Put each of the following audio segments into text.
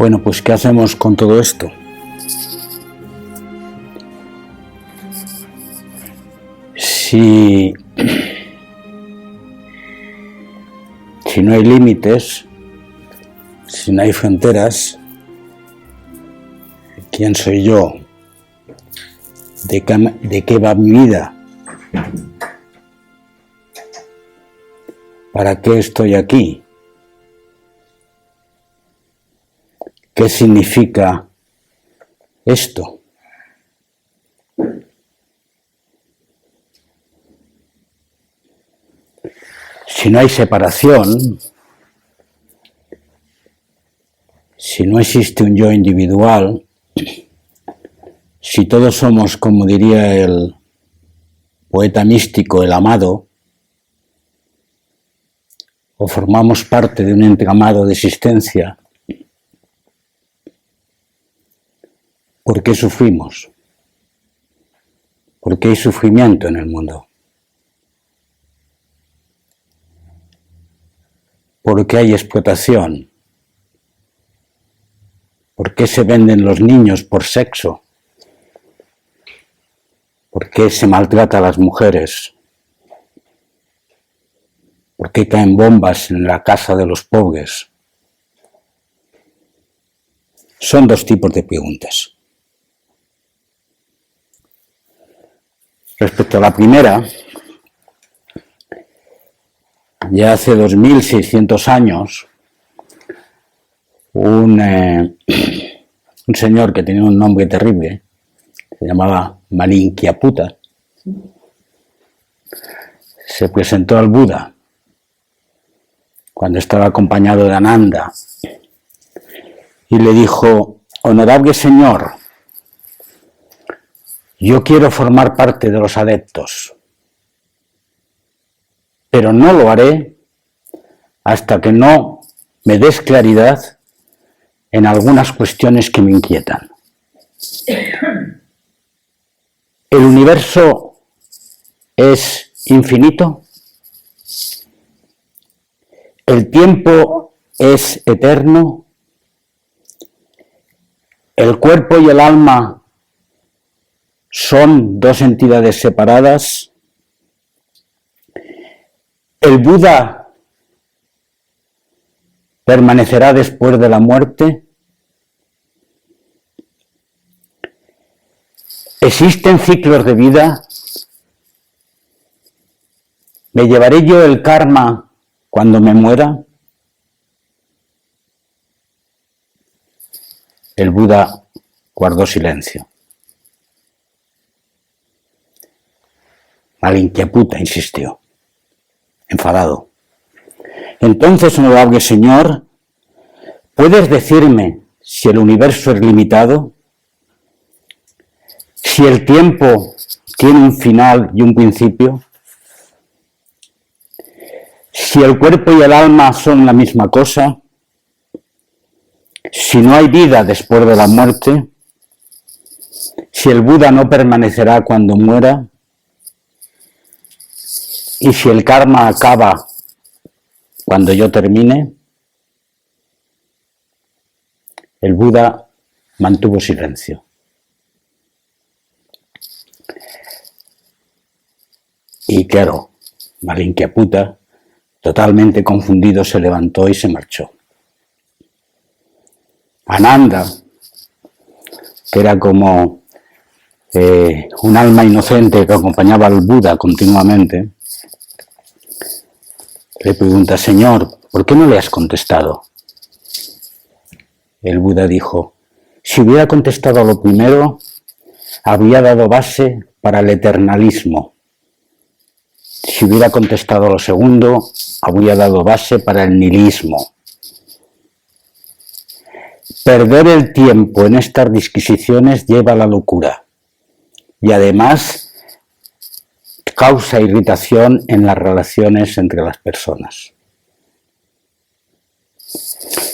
Bueno, pues ¿qué hacemos con todo esto? Si no hay límites, si no hay fronteras, ¿quién soy yo? ¿De qué va mi vida? ¿Para qué estoy aquí? ¿Qué significa esto? Si no hay separación, si no existe un yo individual, si todos somos, como diría el poeta místico, el amado, o formamos parte de un entramado de existencia, ¿por qué sufrimos? ¿Por qué hay sufrimiento en el mundo? ¿Por qué hay explotación? ¿Por qué se venden los niños por sexo? ¿Por qué se maltrata a las mujeres? ¿Por qué caen bombas en la casa de los pobres? Son dos tipos de preguntas. Respecto a la primera, ya hace 2600 años, un señor que tenía un nombre terrible, se llamaba Malinkiaputa, se presentó al Buda cuando estaba acompañado de Ananda y le dijo: honorable señor, yo quiero formar parte de los adeptos, pero no lo haré hasta que no me des claridad en algunas cuestiones que me inquietan. ¿El universo es infinito? ¿El tiempo es eterno? ¿El cuerpo y el alma son dos entidades separadas? ¿El Buda permanecerá después de la muerte? ¿Existen ciclos de vida? ¿Me llevaré yo el karma cuando me muera? El Buda guardó silencio. Malinkiaputa insistió, enfadado. Entonces, honorable señor, ¿puedes decirme si el universo es limitado? ¿Si el tiempo tiene un final y un principio? ¿Si el cuerpo y el alma son la misma cosa? ¿Si no hay vida después de la muerte? ¿Si el Buda no permanecerá cuando muera? ¿Y si el karma acaba cuando yo termine? El Buda mantuvo silencio. Y claro, Malinkiaputa, totalmente confundido, se levantó y se marchó. Ananda, que era como un alma inocente que acompañaba al Buda continuamente, le pregunta: Señor, ¿por qué no le has contestado? El Buda dijo: si hubiera contestado a lo primero, habría dado base para el eternalismo. Si hubiera contestado a lo segundo, habría dado base para el nihilismo. Perder el tiempo en estas disquisiciones lleva a la locura y además causa irritación en las relaciones entre las personas.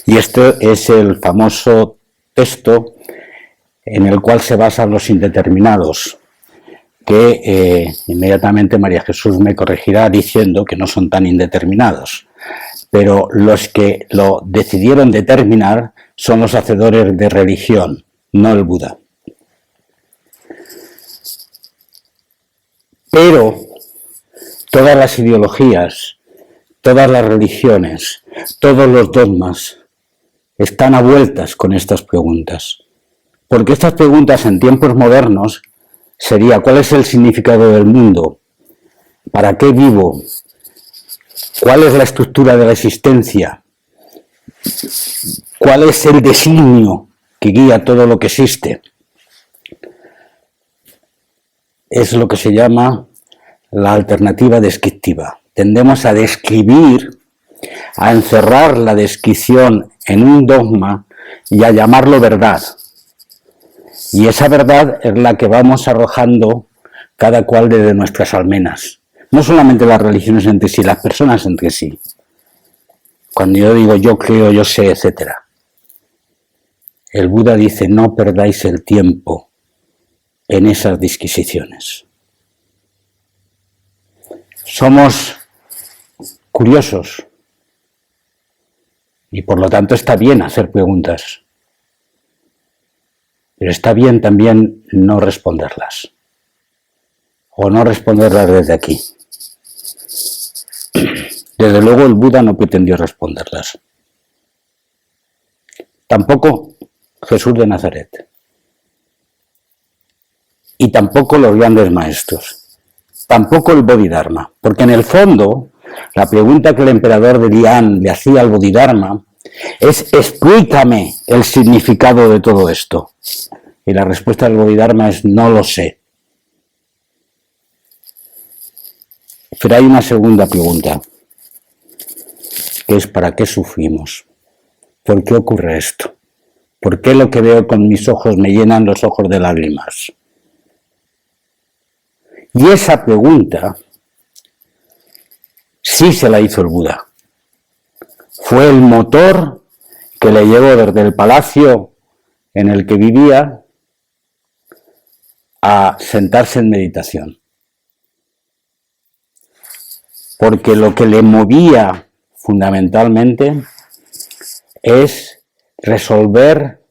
Y este es el famoso texto en el cual se basan los indeterminados, que inmediatamente María Jesús me corregirá diciendo que no son tan indeterminados, pero los que lo decidieron determinar son los hacedores de religión, no el Buda. Pero todas las ideologías, todas las religiones, todos los dogmas están a vueltas con estas preguntas. Porque estas preguntas en tiempos modernos sería: ¿cuál es el significado del mundo? ¿Para qué vivo? ¿Cuál es la estructura de la existencia? ¿Cuál es el designio que guía todo lo que existe? Es lo que se llama la alternativa descriptiva. Tendemos a describir, a encerrar la descripción en un dogma y a llamarlo verdad. Y esa verdad es la que vamos arrojando cada cual desde nuestras almenas. No solamente las religiones entre sí, las personas entre sí. Cuando yo digo yo creo, yo sé, etc. El Buda dice: no perdáis el tiempo en esas disquisiciones. Somos curiosos y por lo tanto está bien hacer preguntas, pero está bien también no responderlas, o no responderlas desde aquí. Desde luego el Buda no pretendió responderlas. Tampoco Jesús de Nazaret. Y tampoco los grandes maestros. Tampoco el Bodhidharma. Porque en el fondo, la pregunta que el emperador de Lian le hacía al Bodhidharma es: explícame el significado de todo esto. Y la respuesta del Bodhidharma es: no lo sé. Pero hay una segunda pregunta, que es: ¿para qué sufrimos? ¿Por qué ocurre esto? ¿Por qué lo que veo con mis ojos me llenan los ojos de lágrimas? Y esa pregunta sí se la hizo el Buda. Fue el motor que le llevó desde el palacio en el que vivía a sentarse en meditación. Porque lo que le movía fundamentalmente es resolver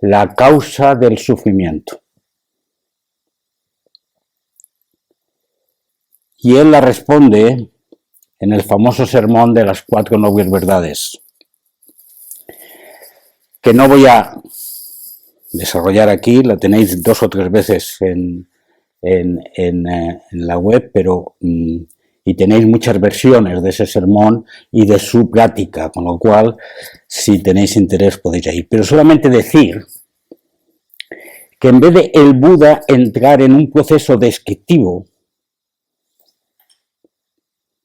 la causa del sufrimiento. Y él la responde en el famoso sermón de las 4 nobles verdades, que no voy a desarrollar aquí, la tenéis 2 o 3 veces en la web, pero y tenéis muchas versiones de ese sermón y de su plática, con lo cual, si tenéis interés, podéis ir. Pero solamente decir que en vez de el Buda entrar en un proceso descriptivo,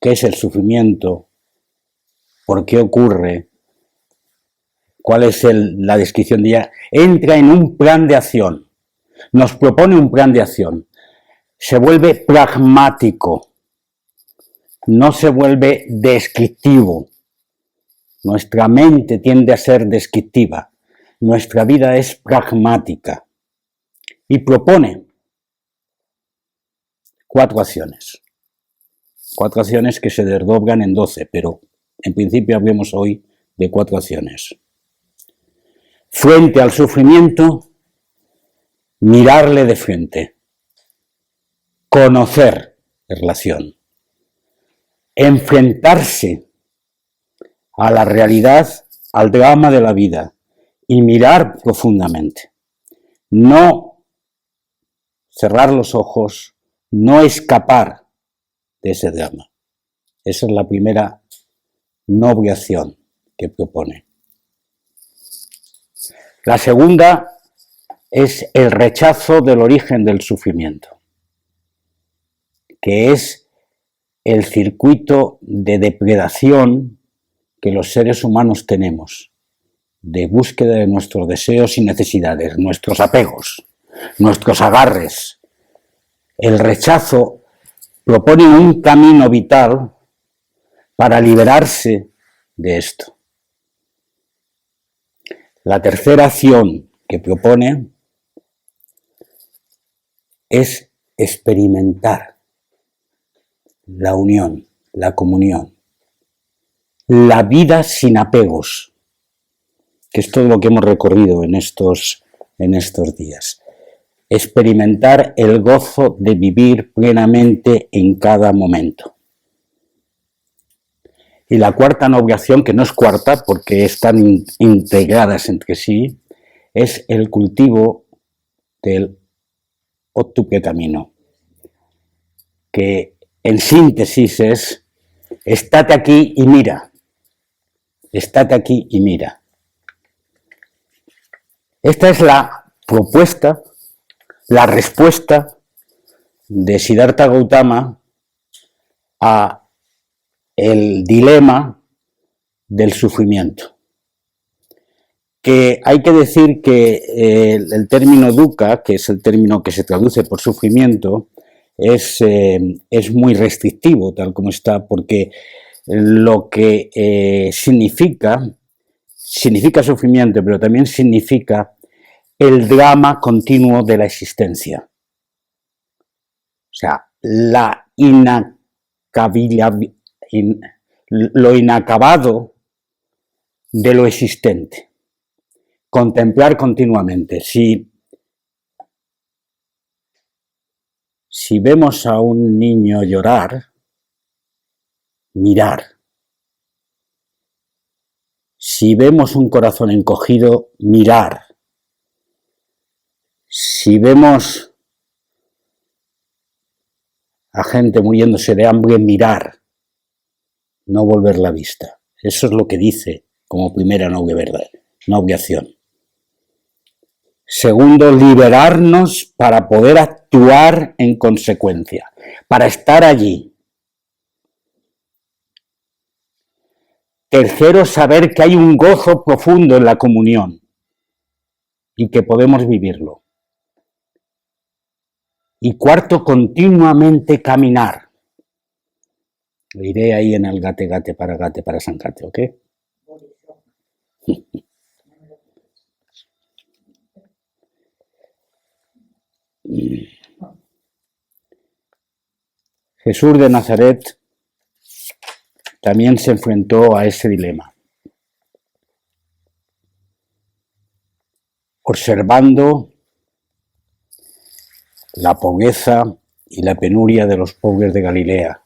¿qué es el sufrimiento? ¿Por qué ocurre? ¿Cuál es la descripción de ella? Entra en un plan de acción. Nos propone un plan de acción. Se vuelve pragmático. No se vuelve descriptivo. Nuestra mente tiende a ser descriptiva. Nuestra vida es pragmática. Y propone 4 acciones. 4 acciones que se desdoblan en 12, pero en principio hablemos hoy de 4 acciones. Frente al sufrimiento, mirarle de frente. Conocer la relación. Enfrentarse a la realidad, al drama de la vida y mirar profundamente. No cerrar los ojos, no escapar de ese drama. Esa es la primera noble acción que propone. La segunda es el rechazo del origen del sufrimiento, que es el circuito de depredación que los seres humanos tenemos, de búsqueda de nuestros deseos y necesidades, nuestros apegos, nuestros agarres. El rechazo propone un camino vital para liberarse de esto. La tercera acción que propone es experimentar la unión, la comunión, la vida sin apegos, que es todo lo que hemos recorrido en estos días. Experimentar el gozo de vivir plenamente en cada momento. Y la cuarta obligación, que no es cuarta porque están integradas entre sí, es el cultivo del octuple camino, que en síntesis es: estate aquí y mira, estate aquí y mira. Esta es la propuesta, la respuesta de Siddhartha Gautama a el dilema del sufrimiento. Que hay que decir que el término dukkha, que es el término que se traduce por sufrimiento, es muy restrictivo, tal como está, porque lo que significa sufrimiento, pero también significa el drama continuo de la existencia. O sea, lo inacabado de lo existente. Contemplar continuamente. Si vemos a un niño llorar, mirar. Si vemos un corazón encogido, mirar. Si vemos a gente muriéndose de hambre, mirar. No volver la vista. Eso es lo que dice como primera noble verdad, noble acción. Segundo, liberarnos para poder actuar en consecuencia, para estar allí. Tercero, saber que hay un gozo profundo en la comunión y que podemos vivirlo. Y cuarto, continuamente caminar. Lo iré ahí en el gate para Sancate, ¿ok? Jesús de Nazaret también se enfrentó a ese dilema. Observando la pobreza y la penuria de los pobres de Galilea,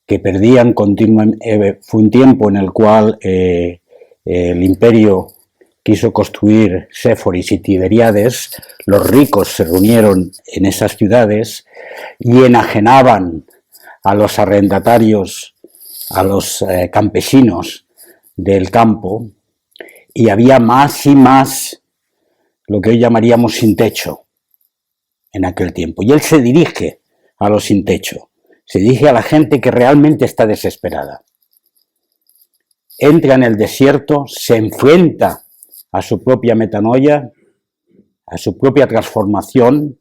que perdían continuamente. Fue un tiempo en el cual el imperio quiso construir Séforis y Tiberíades. Los ricos se reunieron en esas ciudades y enajenaban a los arrendatarios, a los campesinos del campo, y había más y más lo que hoy llamaríamos sin techo en aquel tiempo. Y él se dirige a los sin techo, se dirige a la gente que realmente está desesperada. Entra en el desierto, se enfrenta a su propia metanoia, a su propia transformación.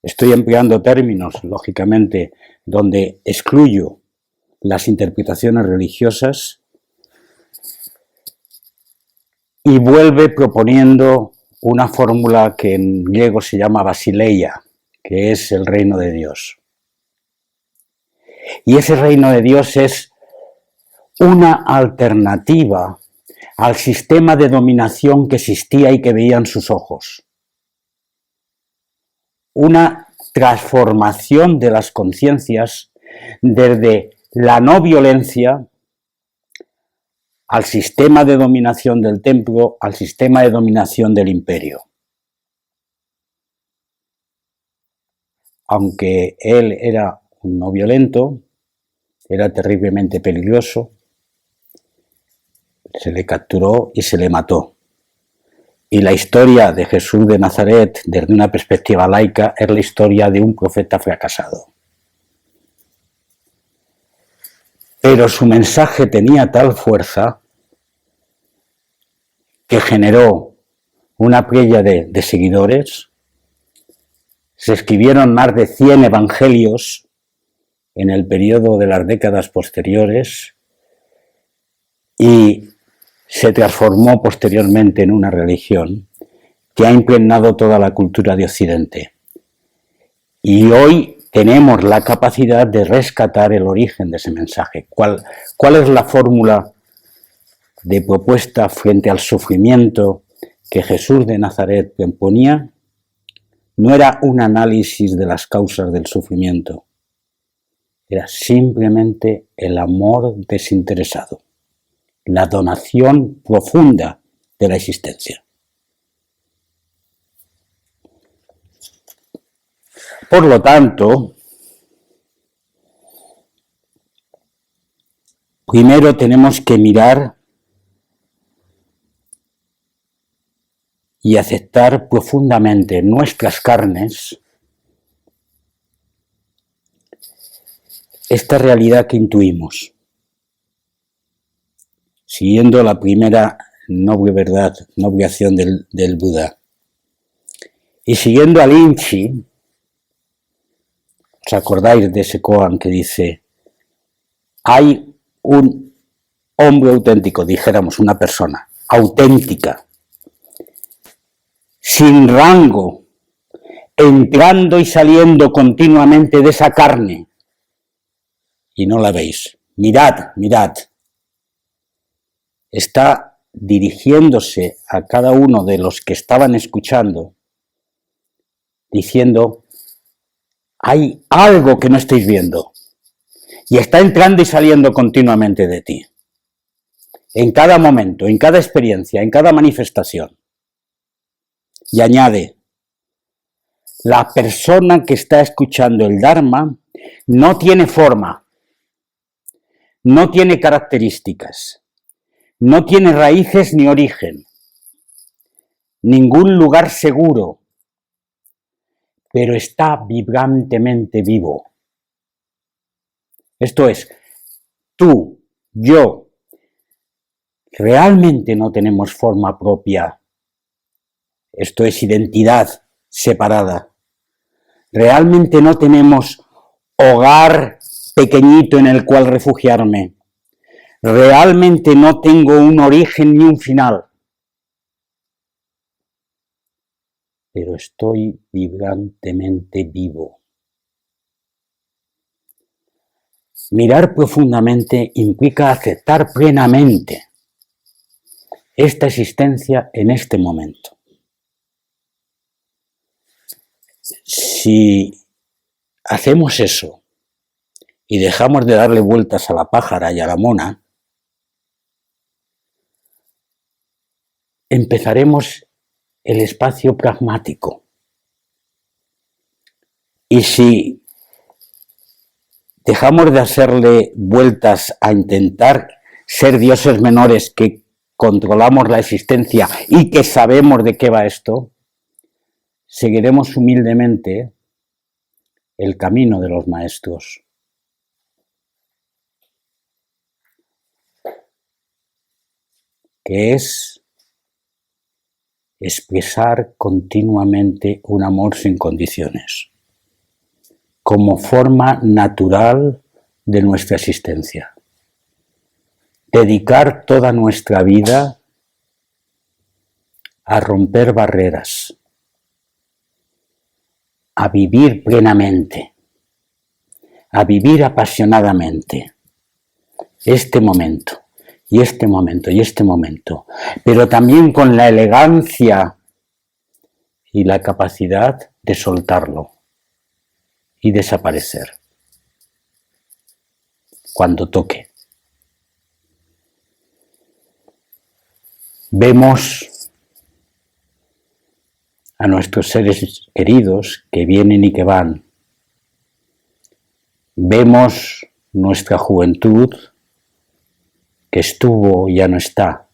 Estoy empleando términos, lógicamente, donde excluyo las interpretaciones religiosas, y vuelve proponiendo una fórmula que en griego se llama basileia, que es el reino de Dios. Y ese reino de Dios es una alternativa al sistema de dominación que existía y que veían sus ojos. Una transformación de las conciencias desde la no violencia al sistema de dominación del templo, al sistema de dominación del imperio. Aunque él era un no violento, era terriblemente peligroso, se le capturó y se le mató. Y la historia de Jesús de Nazaret, desde una perspectiva laica, es la historia de un profeta fracasado. Pero su mensaje tenía tal fuerza que generó una pléyade de seguidores. Se escribieron más de 100 evangelios en el periodo de las décadas posteriores y se transformó posteriormente en una religión que ha impregnado toda la cultura de Occidente. Y hoy tenemos la capacidad de rescatar el origen de ese mensaje. ¿Cuál es la fórmula de propuesta frente al sufrimiento que Jesús de Nazaret proponía no era un análisis de las causas del sufrimiento, era simplemente el amor desinteresado, la donación profunda de la existencia. Por lo tanto, primero tenemos que mirar y aceptar profundamente en nuestras carnes esta realidad que intuimos, siguiendo la primera noble verdad, noble acción del Buda. Y siguiendo a Lynch, ¿os acordáis de ese koan que dice: hay un hombre auténtico, dijéramos una persona auténtica, sin rango, entrando y saliendo continuamente de esa carne, y no la veis? Mirad, mirad. Está dirigiéndose a cada uno de los que estaban escuchando, diciendo: hay algo que no estáis viendo, y está entrando y saliendo continuamente de ti, en cada momento, en cada experiencia, en cada manifestación. Y añade: la persona que está escuchando el Dharma no tiene forma, no tiene características, no tiene raíces ni origen, ningún lugar seguro, pero está vibrantemente vivo. Esto es, tú, yo, realmente no tenemos forma propia. Esto es identidad separada. Realmente no tenemos hogar pequeñito en el cual refugiarme. Realmente no tengo un origen ni un final. Pero estoy vibrantemente vivo. Mirar profundamente implica aceptar plenamente esta existencia en este momento. Si hacemos eso y dejamos de darle vueltas a la pájara y a la mona, empezaremos el espacio pragmático. Y si dejamos de hacerle vueltas a intentar ser dioses menores que controlamos la existencia y que sabemos de qué va esto, seguiremos humildemente el camino de los maestros. Que es expresar continuamente un amor sin condiciones, como forma natural de nuestra existencia. Dedicar toda nuestra vida a romper barreras, a vivir plenamente, a vivir apasionadamente este momento, y este momento, y este momento, pero también con la elegancia y la capacidad de soltarlo y desaparecer cuando toque. Vemos a nuestros seres queridos que vienen y que van. Vemos nuestra juventud que estuvo y ya no está.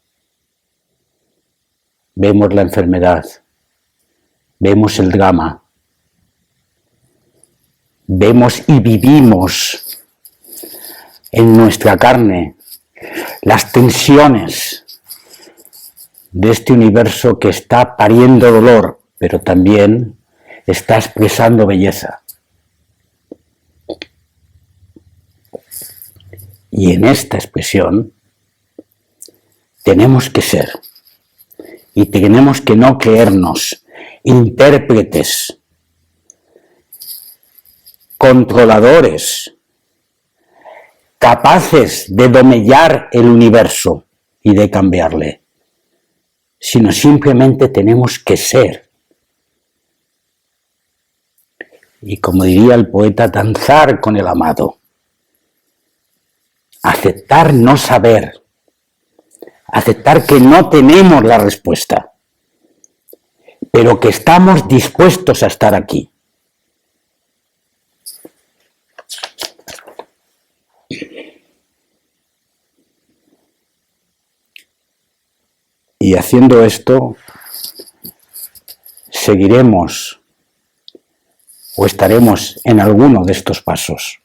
Vemos la enfermedad, vemos el drama, vemos y vivimos en nuestra carne las tensiones de este universo que está pariendo dolor, pero también está expresando belleza. Y en esta expresión tenemos que ser, y tenemos que no creernos intérpretes, controladores, capaces de domellar el universo y de cambiarle, sino simplemente tenemos que ser. Y como diría el poeta, danzar con el amado. Aceptar no saber. Aceptar que no tenemos la respuesta, pero que estamos dispuestos a estar aquí. Y haciendo esto, seguiremos o estaremos en alguno de estos pasos.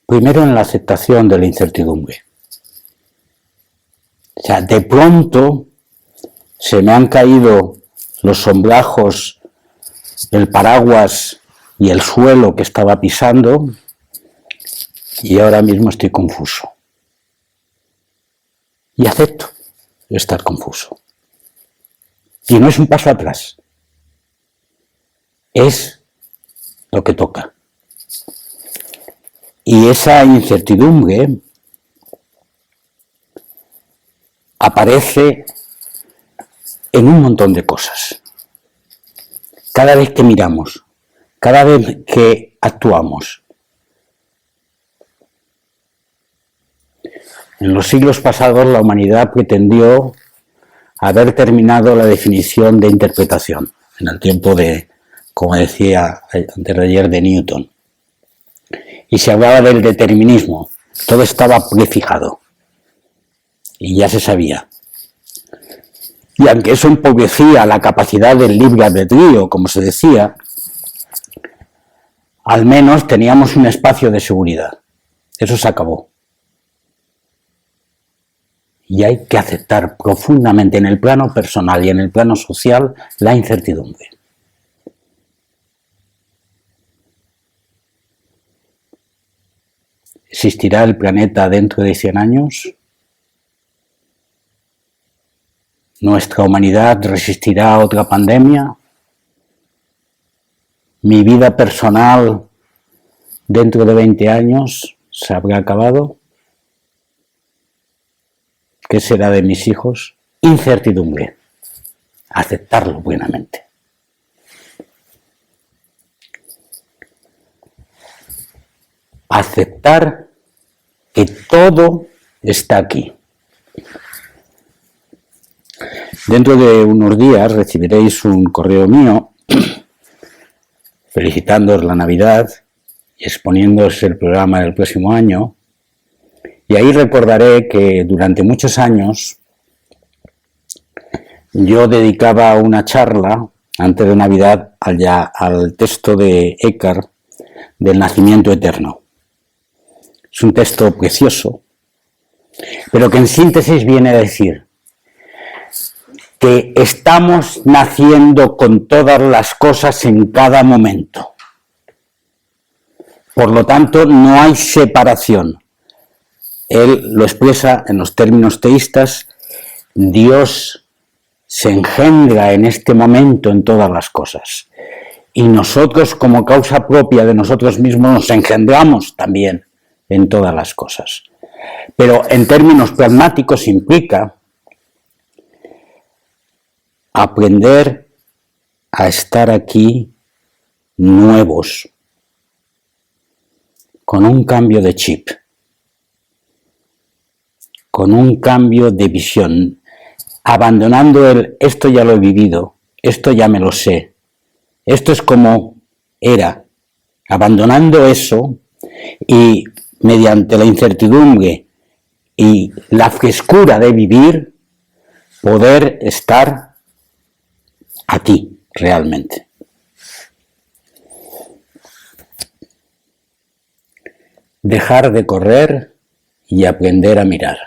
Primero, en la aceptación de la incertidumbre. O sea, de pronto se me han caído los sombrajos, el paraguas y el suelo que estaba pisando y ahora mismo estoy confuso. Y acepto estar confuso. Y no es un paso atrás. Es lo que toca. Y esa incertidumbre aparece en un montón de cosas. Cada vez que miramos, cada vez que actuamos. En los siglos pasados la humanidad pretendió haber terminado la definición de interpretación, en el tiempo de, como decía antes de ayer, de Newton. Y se hablaba del determinismo, todo estaba prefijado y ya se sabía. Y aunque eso empobrecía la capacidad del libre albedrío, como se decía, al menos teníamos un espacio de seguridad. Eso se acabó. Y hay que aceptar profundamente en el plano personal y en el plano social la incertidumbre. ¿Existirá el planeta dentro de 100 años? ¿Nuestra humanidad resistirá a otra pandemia? ¿Mi vida personal dentro de 20 años se habrá acabado? ¿Qué será de mis hijos? Incertidumbre. Aceptarlo buenamente. Aceptar que todo está aquí. Dentro de unos días recibiréis un correo mío felicitándoos la Navidad y exponiéndoos el programa del próximo año. Y ahí recordaré que durante muchos años yo dedicaba una charla antes de Navidad al texto de Eckhart del nacimiento eterno. Es un texto precioso, pero que en síntesis viene a decir que estamos naciendo con todas las cosas en cada momento. Por lo tanto, no hay separación. Él lo expresa en los términos teístas: Dios se engendra en este momento en todas las cosas. Y nosotros, como causa propia de nosotros mismos, nos engendramos también en todas las cosas. Pero en términos pragmáticos implica aprender a estar aquí nuevos, con un cambio de chip, con un cambio de visión, abandonando el esto ya lo he vivido, esto ya me lo sé, esto es como era, abandonando eso y mediante la incertidumbre y la frescura de vivir, poder estar aquí realmente. Dejar de correr y aprender a mirar.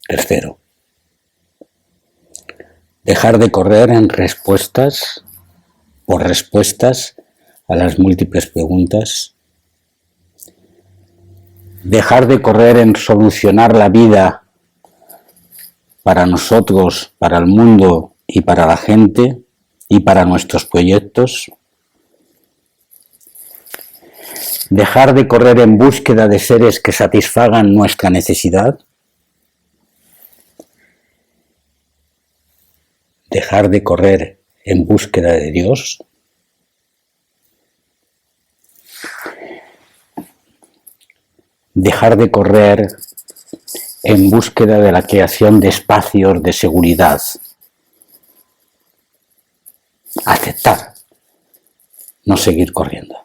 Tercero. Dejar de correr en respuestas por respuestas a las múltiples preguntas. Dejar de correr en solucionar la vida para nosotros, para el mundo y para la gente y para nuestros proyectos. dejar de correr en búsqueda de seres que satisfagan nuestra necesidad, dejar de correr en búsqueda de Dios, dejar de correr en búsqueda de la creación de espacios de seguridad, aceptar, no seguir corriendo.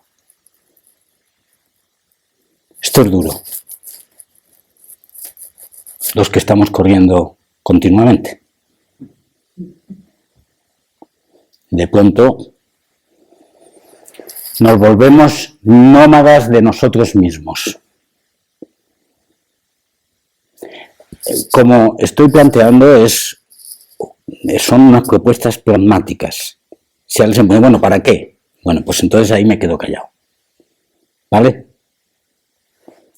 Esto es duro. Los que estamos corriendo continuamente. De pronto nos volvemos nómadas de nosotros mismos. Como estoy planteando, son unas propuestas pragmáticas. Si alguien se me dice, bueno, ¿para qué? Bueno, pues entonces ahí me quedo callado. ¿Vale?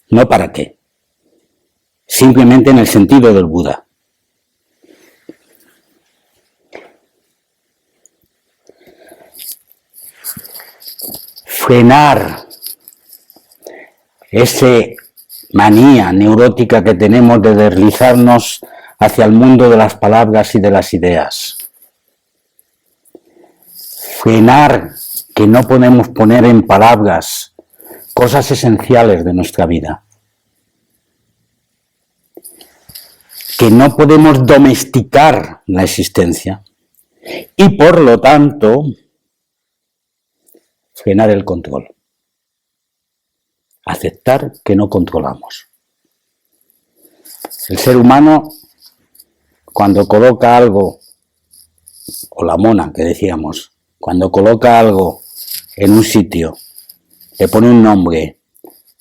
No para qué. Simplemente en el sentido del Buda. Frenar esa manía neurótica que tenemos de deslizarnos hacia el mundo de las palabras y de las ideas. Frenar que no podemos poner en palabras cosas esenciales de nuestra vida. Que no podemos domesticar la existencia y por lo tanto frenar el control. Aceptar que no controlamos. El ser humano, cuando coloca algo, o la mona que decíamos, cuando coloca algo en un sitio, le pone un nombre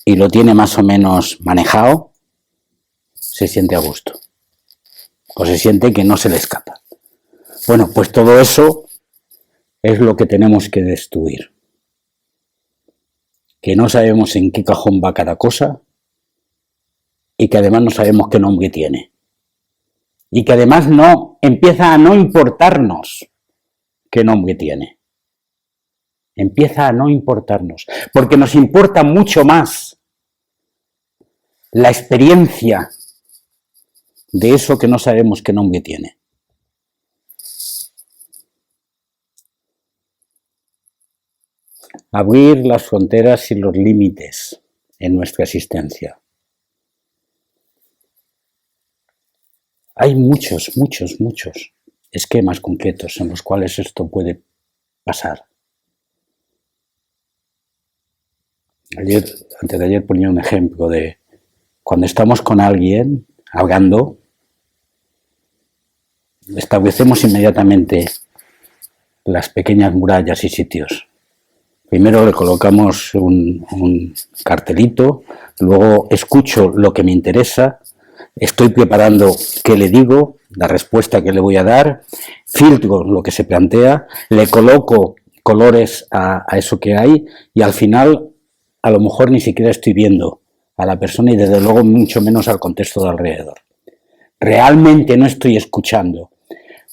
y lo tiene más o menos manejado, se siente a gusto. O se siente que no se le escapa. Bueno, pues todo eso es lo que tenemos que destruir. Que no sabemos en qué cajón va cada cosa y que además no sabemos qué nombre tiene. Y que además empieza a no importarnos qué nombre tiene. Empieza a no importarnos, porque nos importa mucho más la experiencia de eso que no sabemos qué nombre tiene. Abrir las fronteras y los límites en nuestra existencia. Hay muchos esquemas concretos en los cuales esto puede pasar. Antes de ayer ponía un ejemplo de cuando estamos con alguien hablando, establecemos inmediatamente las pequeñas murallas y sitios. Primero le colocamos un cartelito, luego escucho lo que me interesa, estoy preparando qué le digo, la respuesta que le voy a dar, filtro lo que se plantea, le coloco colores a eso que hay y al final a lo mejor ni siquiera estoy viendo a la persona y desde luego mucho menos al contexto de alrededor. Realmente no estoy escuchando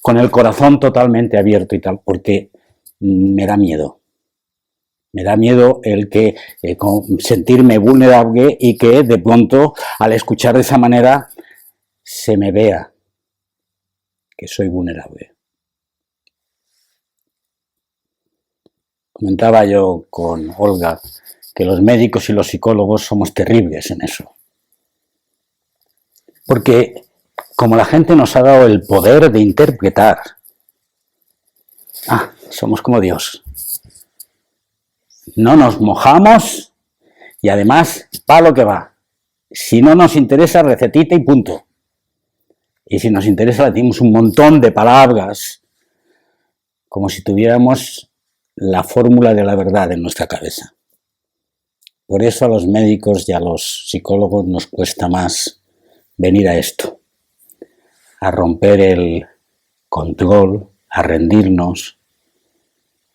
con el corazón totalmente abierto y tal, porque me da miedo. Me da miedo el que sentirme vulnerable y que de pronto al escuchar de esa manera se me vea que soy vulnerable. Comentaba yo con Olga que los médicos y los psicólogos somos terribles en eso. Porque como la gente nos ha dado el poder de interpretar, somos como Dios. No nos mojamos y además va lo que va. Si no nos interesa, recetita y punto. Y si nos interesa, le dimos un montón de palabras, como si tuviéramos la fórmula de la verdad en nuestra cabeza. Por eso a los médicos y a los psicólogos nos cuesta más venir a esto, a romper el control, a rendirnos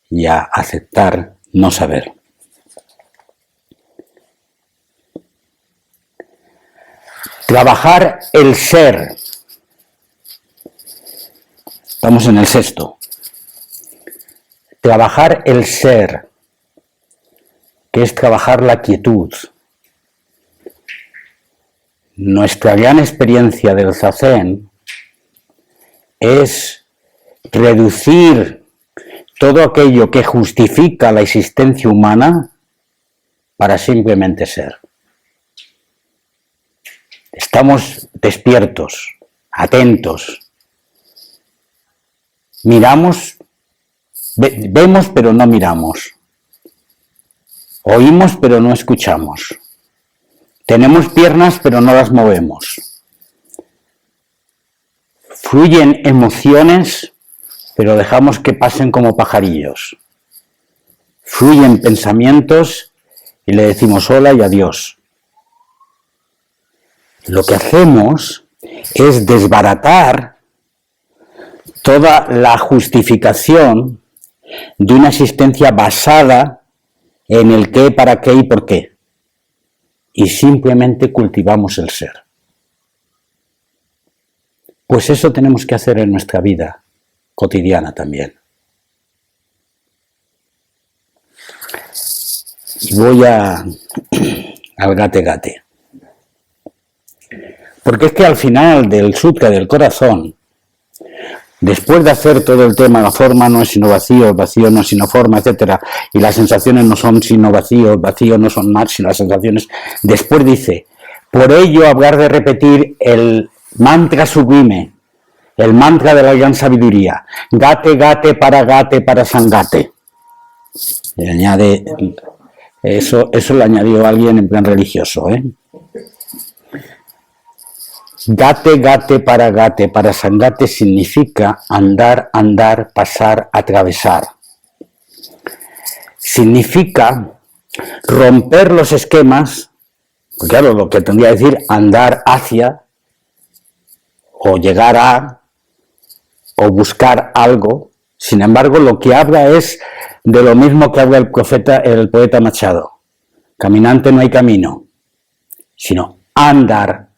y a aceptar no saber. Trabajar el ser. Estamos en el sexto. Trabajar el ser, que es trabajar la quietud. Nuestra gran experiencia del zazen es reducir todo aquello que justifica la existencia humana para simplemente ser. Estamos despiertos, atentos, miramos, vemos pero no miramos, oímos pero no escuchamos, tenemos piernas pero no las movemos, fluyen emociones pero dejamos que pasen como pajarillos, fluyen pensamientos y le decimos hola y adiós. Lo que hacemos es desbaratar toda la justificación de una existencia basada en el qué, para qué y por qué. Y simplemente cultivamos el ser. Pues eso tenemos que hacer en nuestra vida cotidiana también. Y voy al gate. Porque es que al final del Sutra del Corazón, después de hacer todo el tema, la forma no es sino vacío, el vacío no es sino forma, etc., y las sensaciones no son sino vacío, el vacío no son más sino las sensaciones, después dice, por ello hablar de repetir el mantra sublime, el mantra de la gran sabiduría, gate para sangate. Le añade, eso lo añadió alguien en plan religioso, Gate para sangate significa andar, pasar, atravesar. Significa romper los esquemas, claro, lo que tendría que decir andar hacia, o llegar a, o buscar algo. Sin embargo, lo que habla es de lo mismo que habla el poeta Machado. Caminante no hay camino, sino andar.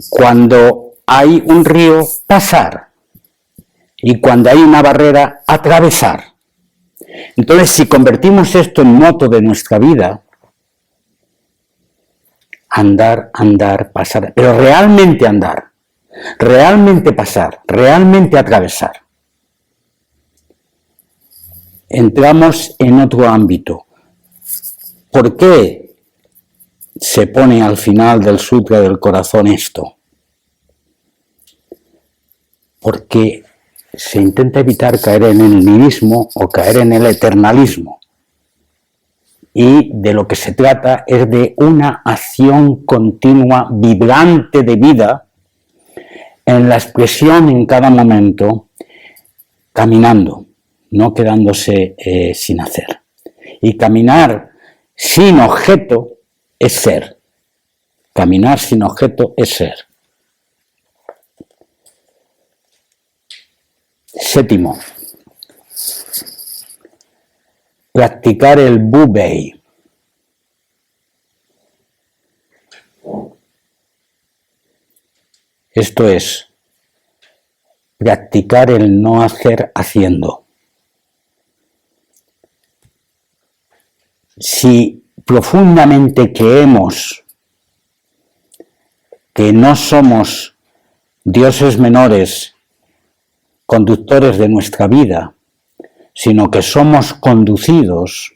Cuando hay un río, pasar. Y cuando hay una barrera, atravesar. Entonces, si convertimos esto en moto de nuestra vida, andar, pasar, pero realmente andar, realmente pasar, realmente atravesar, entramos en otro ámbito. ¿Por qué se pone al final del Sutra del Corazón esto? Porque se intenta evitar caer en el nihilismo o caer en el eternalismo. Y de lo que se trata es de una acción continua, vibrante de vida, en la expresión en cada momento, caminando, no quedándose sin hacer. Y caminar sin objeto es ser. Caminar sin objeto es ser. Séptimo, practicar el Wu-Wei. Esto es, practicar el no hacer haciendo. Si profundamente creemos que no somos dioses menores, conductores de nuestra vida, sino que somos conducidos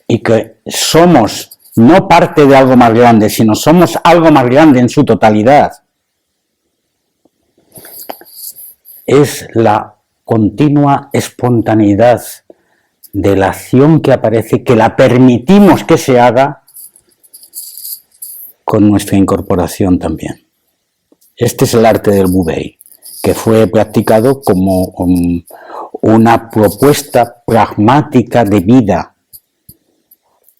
y que somos no parte de algo más grande, sino somos algo más grande en su totalidad, es la continua espontaneidad de la acción que aparece, que la permitimos que se haga con nuestra incorporación también. Este es el arte del Wu-Wei, que fue practicado como una propuesta pragmática de vida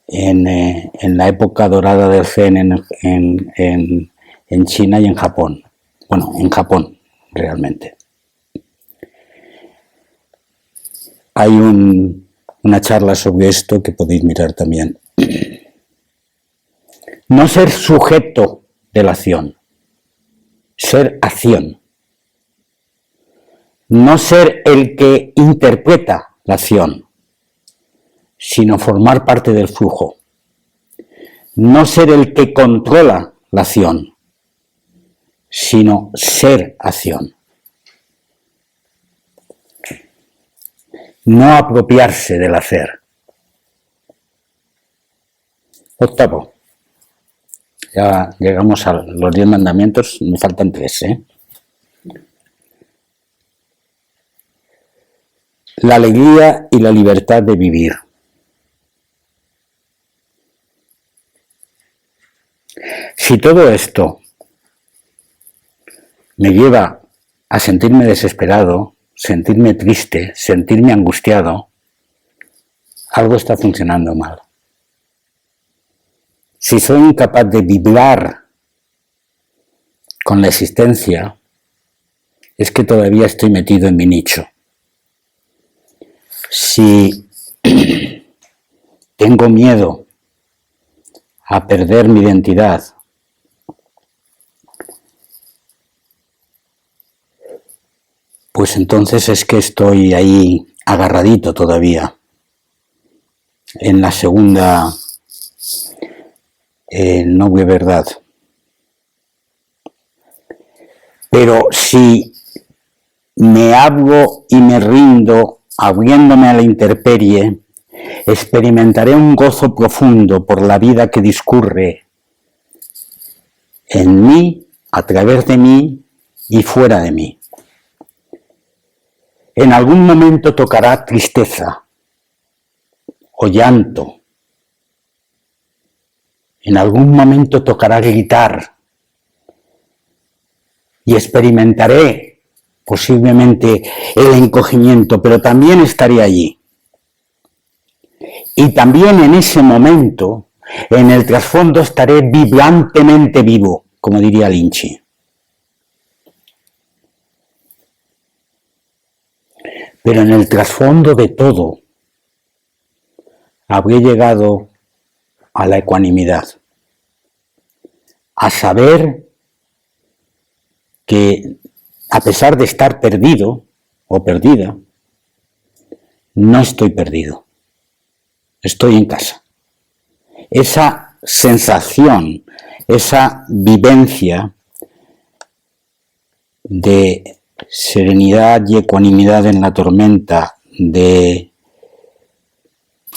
en la época dorada del Zen en China y en Japón. Bueno, en Japón, realmente. Hay una charla sobre esto que podéis mirar también. No ser sujeto de la acción, ser acción. No ser el que interpreta la acción, sino formar parte del flujo. No ser el que controla la acción, sino ser acción. No apropiarse del hacer. Octavo. Ya llegamos a los 10 mandamientos, me faltan 3, La alegría y la libertad de vivir. Si todo esto me lleva a sentirme desesperado, sentirme triste, sentirme angustiado, algo está funcionando mal. Si soy incapaz de vibrar con la existencia, es que todavía estoy metido en mi nicho. Si tengo miedo a perder mi identidad, pues entonces es que estoy ahí agarradito todavía en la segunda noble verdad. Pero si me abro y me rindo abriéndome a la intemperie, experimentaré un gozo profundo por la vida que discurre en mí, a través de mí y fuera de mí. En algún momento tocará tristeza o llanto. En algún momento tocará gritar y experimentaré posiblemente el encogimiento, pero también estaré allí. Y también en ese momento, en el trasfondo, estaré vibrantemente vivo, como diría Lynch. Pero en el trasfondo de todo, habré llegado a la ecuanimidad, a saber que a pesar de estar perdido o perdida, no estoy perdido, estoy en casa. Esa sensación, esa vivencia de serenidad y ecuanimidad en la tormenta, de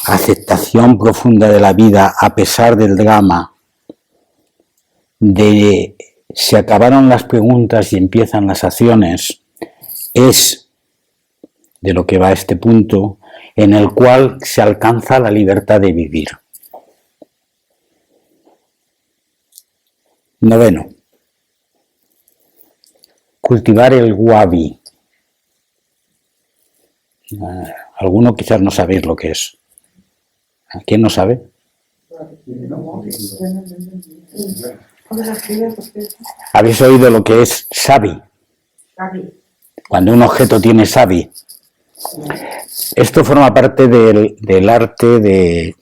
aceptación profunda de la vida a pesar del drama, de se acabaron las preguntas y empiezan las acciones, es de lo que va a este punto en el cual se alcanza la libertad de vivir. Noveno. Cultivar el wabi. Alguno quizás no sabéis lo que es. ¿A quién no sabe? ¿Habéis oído lo que es sabi? Cuando un objeto tiene sabi. Esto forma parte del arte del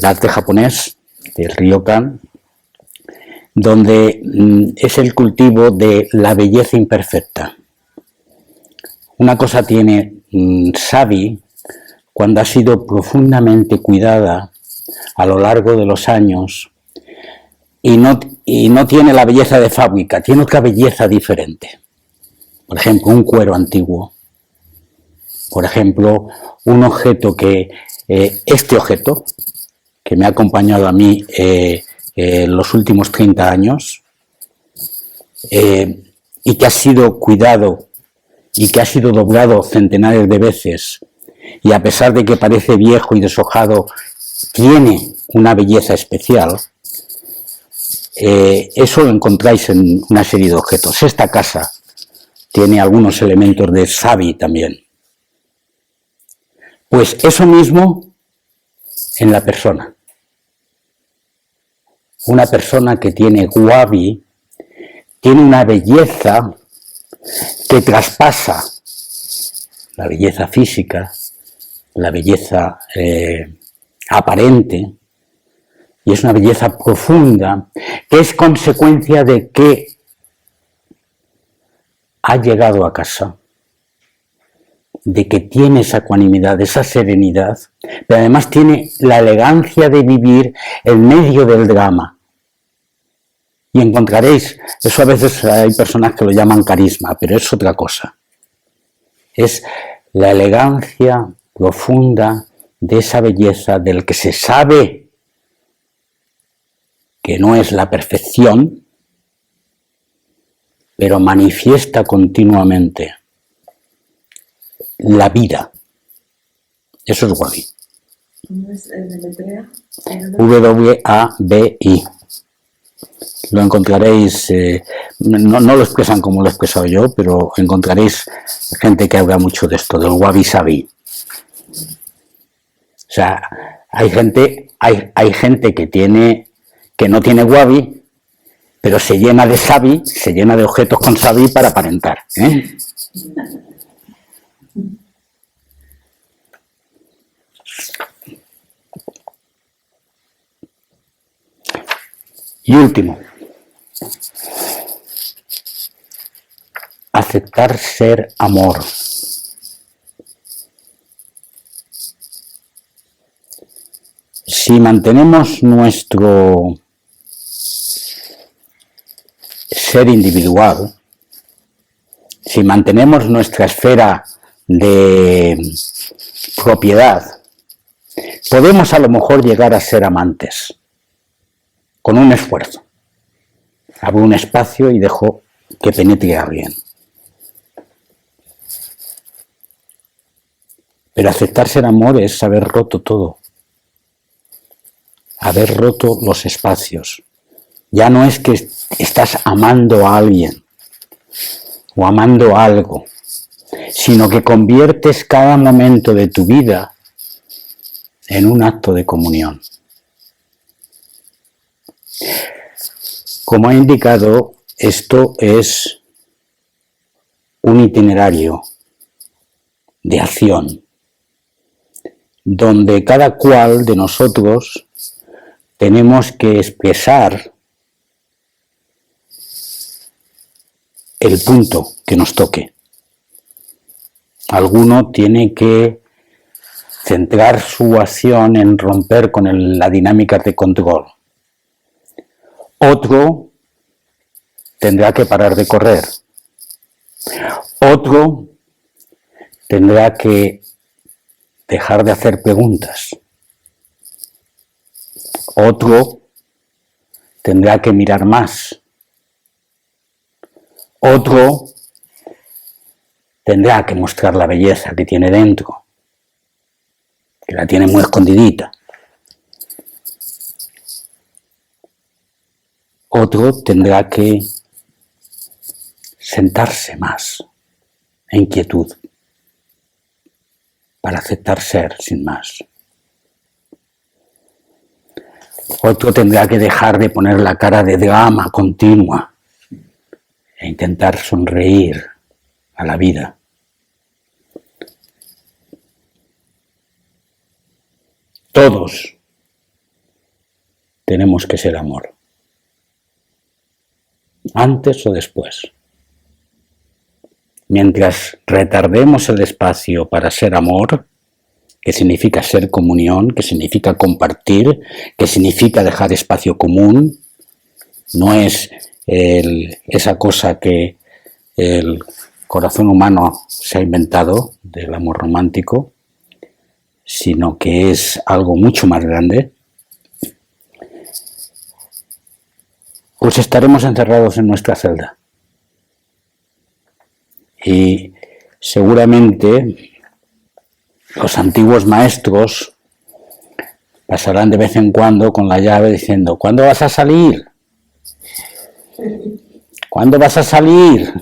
arte japonés, del ryokan, donde es el cultivo de la belleza imperfecta. Una cosa tiene sabi cuando ha sido profundamente cuidada a lo largo de los años y no tiene la belleza de fábrica, tiene otra belleza diferente. Por ejemplo, un cuero antiguo. Por ejemplo, un objeto este objeto, que me ha acompañado a mí los últimos 30 años y que ha sido cuidado y que ha sido doblado centenares de veces y a pesar de que parece viejo y deshojado, tiene una belleza especial. Eso lo encontráis en una serie de objetos. Esta casa tiene algunos elementos de sabi también. Pues eso mismo en la persona. Una persona que tiene wabi tiene una belleza que traspasa la belleza física, la belleza aparente, y es una belleza profunda que es consecuencia de que ha llegado a casa de que tiene esa ecuanimidad, esa serenidad, pero además tiene la elegancia de vivir en medio del drama. Y encontraréis, eso a veces hay personas que lo llaman carisma, pero es otra cosa. Es la elegancia profunda de esa belleza del que se sabe que no es la perfección, pero manifiesta continuamente la vida. Eso es Wabi. ¿Cómo es el deletrea? W-A-B-I. Lo encontraréis, no lo expresan como lo he expresado yo, pero encontraréis gente que habla mucho de esto, del Wabi Sabi. O sea, hay gente que no tiene Wabi, pero se llena de Sabi, se llena de objetos con Sabi para aparentar, ¿eh? Y último, aceptar ser amor. Si mantenemos nuestro ser individual, si mantenemos nuestra esfera de propiedad, podemos a lo mejor llegar a ser amantes, con un esfuerzo. Abro un espacio y dejo que penetre a alguien. Pero aceptar ser amor es haber roto todo. Haber roto los espacios. Ya no es que estás amando a alguien o amando algo, sino que conviertes cada momento de tu vida en un acto de comunión. Como ha indicado, esto es un itinerario de acción, donde cada cual de nosotros tenemos que expresar el punto que nos toque. Alguno tiene que centrar su acción en romper con la dinámica de control. Otro tendrá que parar de correr. Otro tendrá que dejar de hacer preguntas. Otro tendrá que mirar más. Otro tendrá que mostrar la belleza que tiene dentro, que la tiene muy escondidita. Otro tendrá que sentarse más en quietud para aceptar ser sin más. Otro tendrá que dejar de poner la cara de drama continua e intentar sonreír a la vida. Todos tenemos que ser amor, antes o después. Mientras retardemos el espacio para ser amor, que significa ser comunión, que significa compartir, que significa dejar espacio común, no es esa cosa que el corazón humano se ha inventado del amor romántico, sino que es algo mucho más grande, pues estaremos encerrados en nuestra celda. Y seguramente los antiguos maestros pasarán de vez en cuando con la llave diciendo: ¿cuándo vas a salir? ¿Cuándo vas a salir?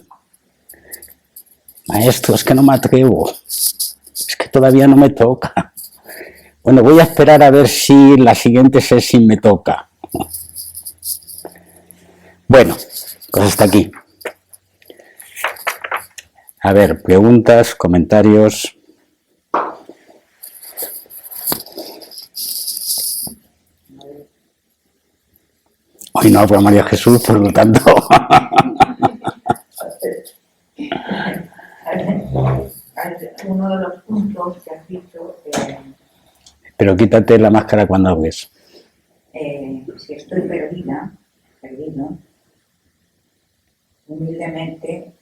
Maestro, es que no me atrevo. Es que todavía no me toca. Bueno, voy a esperar a ver si la siguiente sesión me toca. Bueno, pues hasta aquí. A ver, preguntas, comentarios. Hoy no habla María Jesús, por lo tanto. uno de los puntos que has dicho, Pero quítate la máscara cuando hables. si estoy perdido, humildemente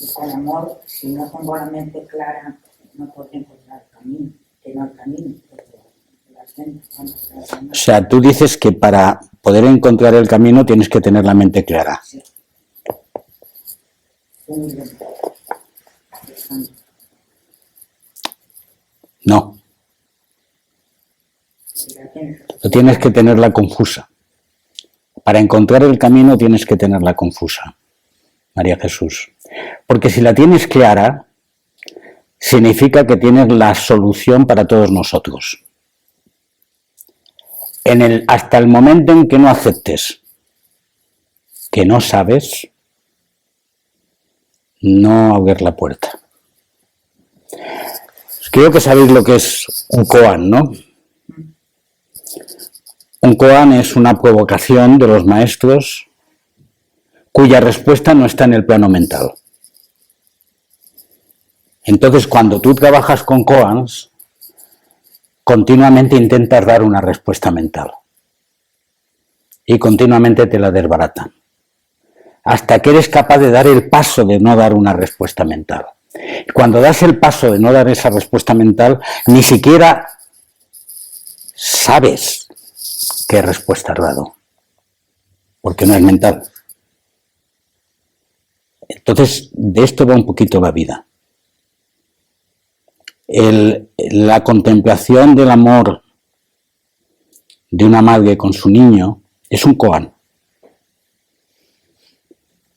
y con amor, si no tengo la mente clara, no puedo encontrar el camino, que no el camino, pero la gente, O sea, tú dices que para poder encontrar el camino tienes que tener la mente clara. sí. Humildemente. No, Si la tienes, tú tienes que tenerla confusa. Para encontrar el camino tienes que tenerla confusa, María Jesús. Porque si la tienes clara, significa que tienes la solución para todos nosotros. Hasta el momento en que no aceptes que no sabes, no abrir la puerta. Creo que sabéis lo que es un koan, ¿no? Un koan es una provocación de los maestros cuya respuesta no está en el plano mental. Entonces, cuando tú trabajas con koans, continuamente intentas dar una respuesta mental y continuamente te la desbaratan, hasta que eres capaz de dar el paso de no dar una respuesta mental. Cuando das el paso de no dar esa respuesta mental, ni siquiera sabes qué respuesta has dado, porque no es mental. Entonces, de esto va un poquito la vida. La contemplación del amor de una madre con su niño es un koan.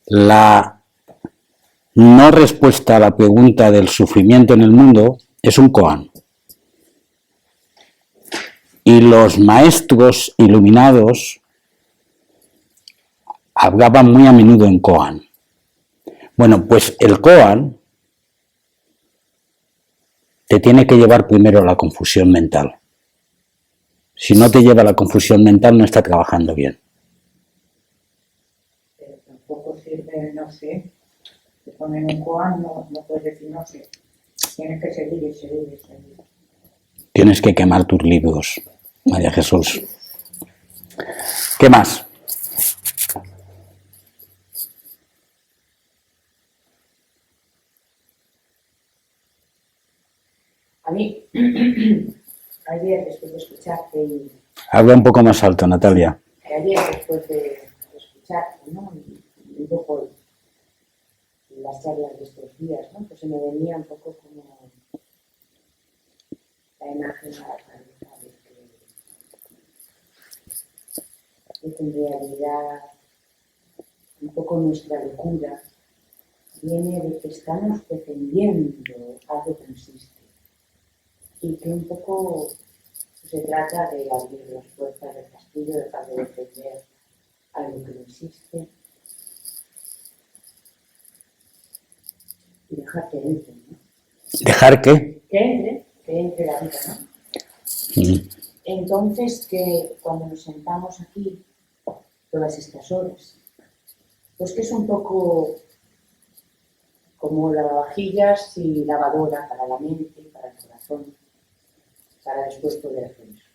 La no respuesta a la pregunta del sufrimiento en el mundo es un koan. Y los maestros iluminados hablaban muy a menudo en koan. Bueno, pues el koan te tiene que llevar primero a la confusión mental. Si no te lleva a la confusión mental, no está trabajando bien. pero tampoco sirve, no sé, te ponen un koan, no puedes decir no sé, tienes que seguir y seguir y seguir. Tienes que quemar tus libros, María Jesús. ¿Qué más? A mí, ayer después de escucharte y Habla un poco más alto, Natalia. ayer después de escucharte, ¿no? Y un poco las charlas de estos días, ¿no? Pues se me venía un poco como la imagen a la cabeza de que en realidad un poco nuestra locura viene de que estamos defendiendo algo que no existe y que un poco se trata de abrir las puertas del castillo, dejar de defender algo que no existe y dejar que entre, ¿no? ¿Dejar qué? Que entre la vida, ¿no? Entonces, que cuando nos sentamos aquí, todas estas horas, pues que es un poco como lavavajillas y lavadora para la mente, para el corazón, para después poder hacer eso.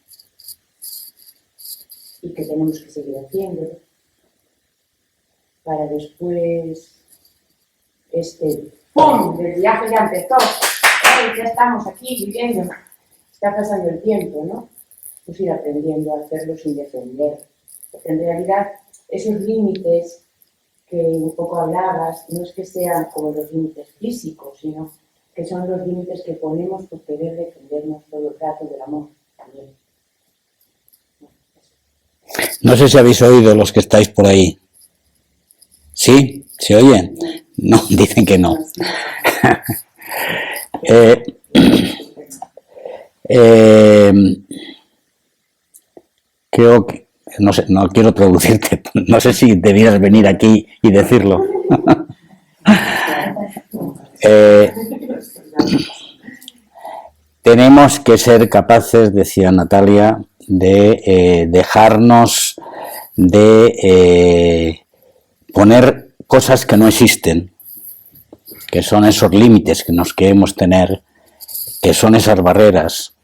Y que tenemos que seguir haciéndolo para después ¡pum! El viaje ya empezó. ¡Hey! Ya estamos aquí viviendo. Está pasando el tiempo, ¿no? Pues ir aprendiendo a hacerlo sin defender. Porque en realidad esos límites que un poco hablabas, no es que sean como los límites físicos, sino que son los límites que ponemos por querer defendernos todo el rato del amor también. No sé si habéis oído los que estáis por ahí. ¿Sí? ¿Se oye? No, dicen que no. Creo que, no sé, no quiero traducirte, no sé si debieras venir aquí y decirlo. Tenemos que ser capaces, decía Natalia, de dejarnos de poner cosas que no existen que son esos límites que nos queremos tener, que son esas barreras,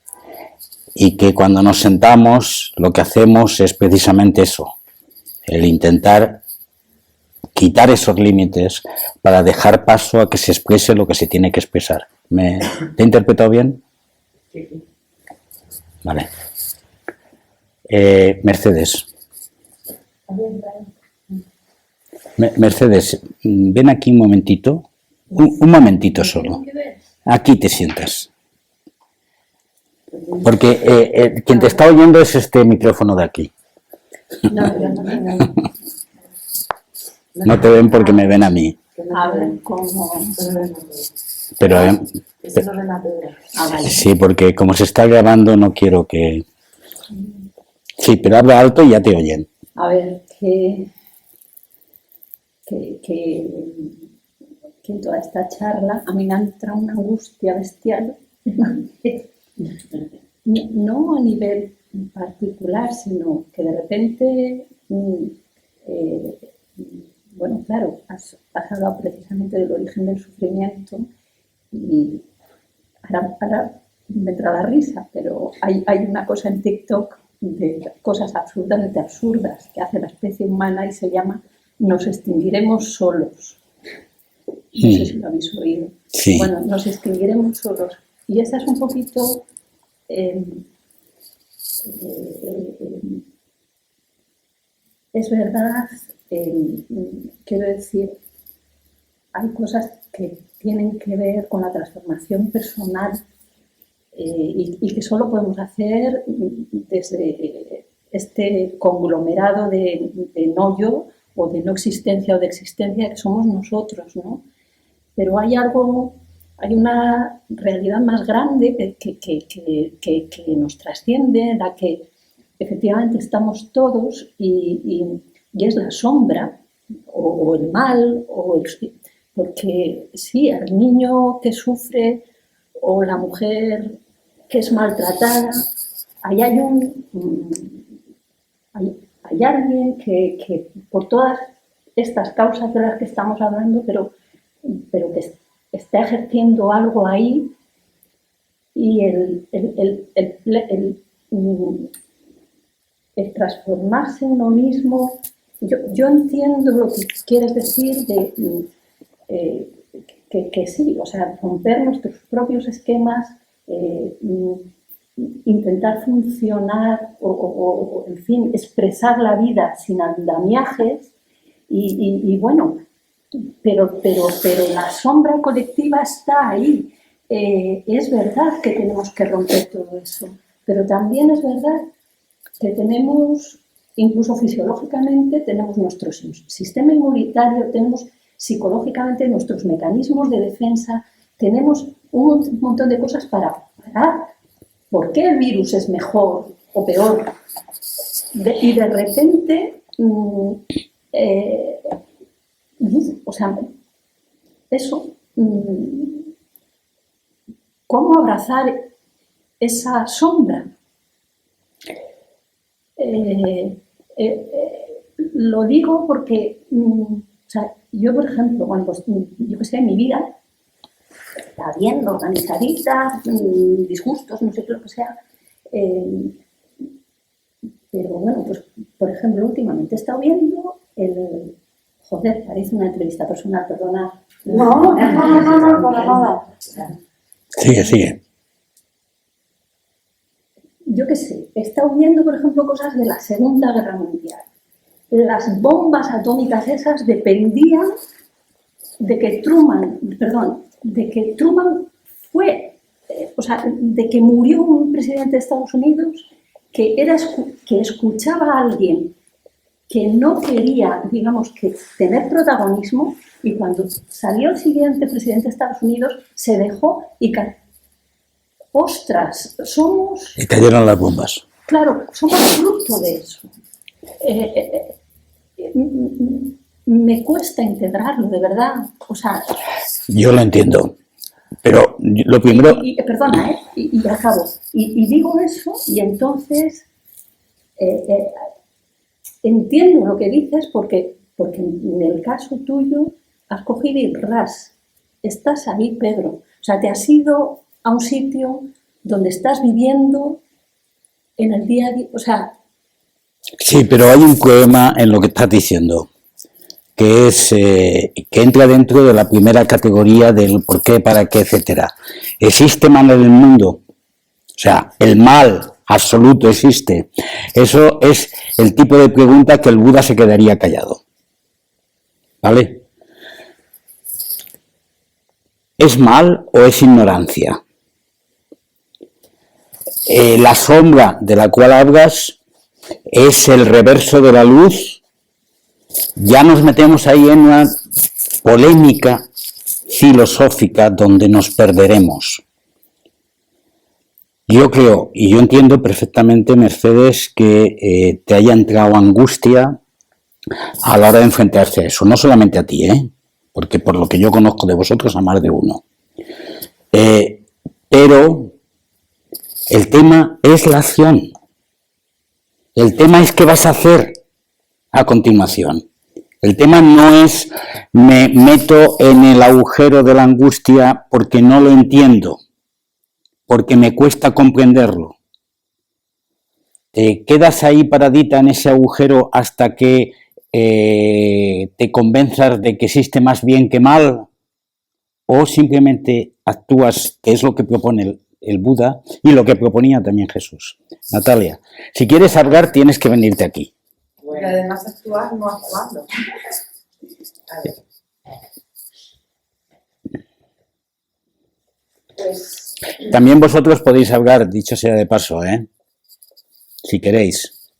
y que cuando nos sentamos lo que hacemos es precisamente eso, el intentar quitar esos límites para dejar paso a que se exprese lo que se tiene que expresar. ¿Te he interpretado bien? Sí, sí. Vale. Mercedes. Mercedes, ven aquí un momentito. Un momentito solo. Aquí te sientas. Porque quien te está oyendo es este micrófono de aquí. No te ven porque me ven a mí. A ver cómo. Pero sí, porque como se está grabando no quiero que... Sí, pero habla alto y ya te oyen. A ver, que en toda esta charla a mí me ha entrado una angustia bestial. No a nivel particular, sino que de repente, bueno, claro, has hablado precisamente del origen del sufrimiento y ahora me entra la risa, pero hay una cosa en TikTok de cosas absurdamente absurdas que hace la especie humana y se llama "nos extinguiremos solos". No sé si lo habéis oído. Sí. Bueno, nos extinguiremos solos. Y esa es un poquito... es verdad, quiero decir, hay cosas que tienen que ver con la transformación personal y que solo podemos hacer desde este conglomerado de no yo o de no existencia o de existencia que somos nosotros, ¿no? Pero hay una realidad más grande que nos trasciende, en la que efectivamente estamos todos y es la sombra o el mal, porque sí, el niño que sufre o la mujer que es maltratada, ahí hay alguien que por todas estas causas de las que estamos hablando, pero que está ejerciendo algo ahí y el transformarse uno mismo. Yo entiendo lo que quieres decir de que sí, o sea, romper nuestros propios esquemas, intentar funcionar o, en fin, expresar la vida sin andamiajes y bueno, pero la sombra colectiva está ahí. Es verdad que tenemos que romper todo eso, pero también es verdad que tenemos, incluso fisiológicamente, tenemos nuestro sistema inmunitario, tenemos psicológicamente nuestros mecanismos de defensa, tenemos un montón de cosas para parar. ¿Por qué el virus es mejor o peor? Y de repente, o sea, eso, ¿cómo abrazar esa sombra? Lo digo porque, o sea, yo, por ejemplo, cuando, yo que sé, en mi vida, está bien, organizadita, disgustos, no sé qué, lo que sea, pero bueno, pues, por ejemplo, últimamente he estado viendo joder, parece una entrevista personal, perdona. No, para nada. Sigue. Yo qué sé, he estado viendo, por ejemplo, cosas de la Segunda Guerra Mundial. Las bombas atómicas esas dependían de que Truman fue, o sea, de que murió un presidente de Estados Unidos que escuchaba a alguien que no quería, digamos, que tener protagonismo, y cuando salió el siguiente presidente de Estados Unidos se dejó y ¡ostras! Somos... Y cayeron las bombas. Claro, somos fruto de eso. Me cuesta integrarlo, de verdad. O sea... Yo lo entiendo, pero lo primero... Perdona, y acabo. Y digo eso y entonces entiendo lo que dices porque en el caso tuyo has cogido y estás ahí, Pedro. O sea, te has ido a un sitio donde estás viviendo en el día a día. O sea, Sí, pero hay un problema en lo que estás diciendo, que es que entra dentro de la primera categoría del por qué, para qué, etcétera. ¿Existe mal en el mundo? O sea, el mal absoluto existe. Eso es el tipo de pregunta que el Buda se quedaría callado. ¿Vale? ¿Es mal o es ignorancia? La sombra de la cual hablas es el reverso de la luz. Ya nos metemos ahí en una polémica filosófica donde nos perderemos. Yo creo, y yo entiendo perfectamente, Mercedes, que te haya entrado angustia a la hora de enfrentarse a eso. No solamente a ti, porque por lo que yo conozco de vosotros, a más de uno. Pero el tema es la acción. El tema es qué vas a hacer a continuación. El tema no es me meto en el agujero de la angustia porque no lo entiendo, porque me cuesta comprenderlo. Te quedas ahí paradita en ese agujero hasta que te convenzas de que existe más bien que mal, o simplemente actúas, que es lo que propone el Buda y lo que proponía también Jesús. Natalia, si quieres hablar tienes que venirte aquí. Bueno, además actuar no actuando. A ver. Pues También vosotros podéis hablar, dicho sea de paso, si queréis.